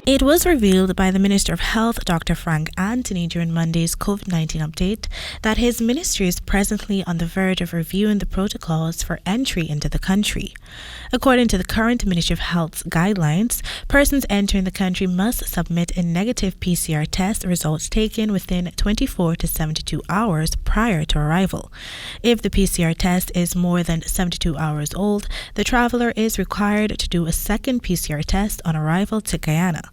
It was revealed by the Minister of Health, Dr. Frank Anthony, during Monday's COVID-19 update that his ministry is presently on the verge of reviewing the protocols for entry into the country. According to the current Ministry of Health's guidelines, persons entering the country must submit a negative PCR test results taken within 24 to 72 hours prior to arrival. If the PCR test is more than 72 hours old, the traveler is required to do a second PCR test on arrival to Guyana.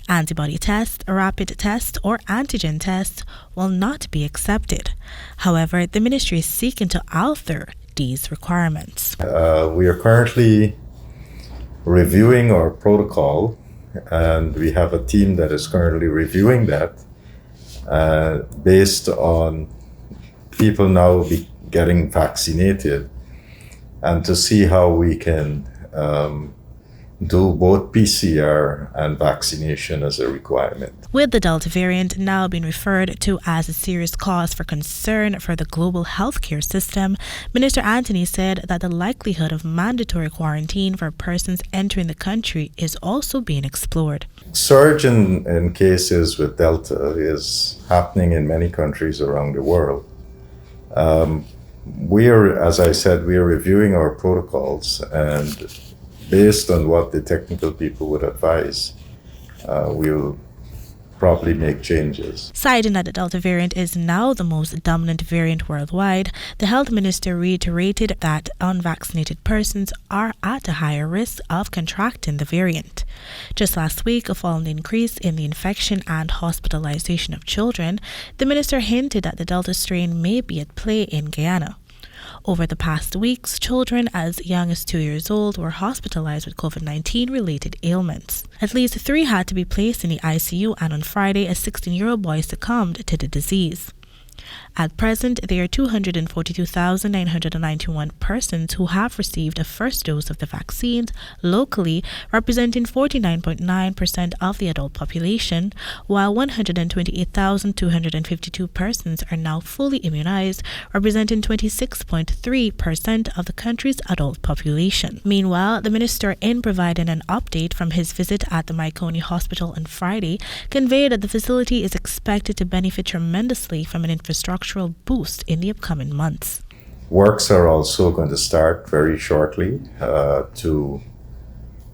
Antibody test, a rapid test, or antigen test will not be accepted. However, the ministry is seeking to alter these requirements. We are currently reviewing our protocol, and we have a team that is currently reviewing that based on people now getting vaccinated, and to see how we can do both PCR and vaccination as a requirement. With the Delta variant now being referred to as a serious cause for concern for the global healthcare system, Minister Anthony said that the likelihood of mandatory quarantine for persons entering the country is also being explored. Surge in cases with Delta is happening in many countries around the world. As I said, we are reviewing our protocols, and based on what the technical people would advise, we'll probably make changes. Citing that the Delta variant is now the most dominant variant worldwide, the health minister reiterated that unvaccinated persons are at a higher risk of contracting the variant. Just last week, following the increase in the infection and hospitalization of children, the minister hinted that the Delta strain may be at play in Guyana. Over the past weeks, children as young as 2 years old were hospitalized with COVID-19 related ailments. At least 3 had to be placed in the ICU, and on Friday, a 16-year-old boy succumbed to the disease. At present, there are 242,991 persons who have received a first dose of the vaccines locally, representing 49.9% of the adult population, while 128,252 persons are now fully immunized, representing 26.3% of the country's adult population. Meanwhile, the minister, in providing an update from his visit at the Myconi Hospital on Friday, conveyed that the facility is expected to benefit tremendously from an infrastructural boost in the upcoming months. Works are also going to start very shortly to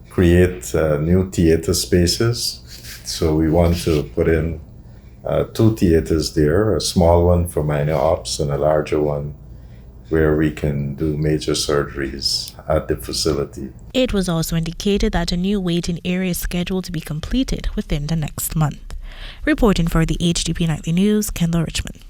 create new theater spaces. So we want to put in 2 theaters there, a small one for minor ops and a larger one where we can do major surgeries at the facility. It was also indicated that a new waiting area is scheduled to be completed within the next month. Reporting for the HDP Nightly News, Kendell Richmond.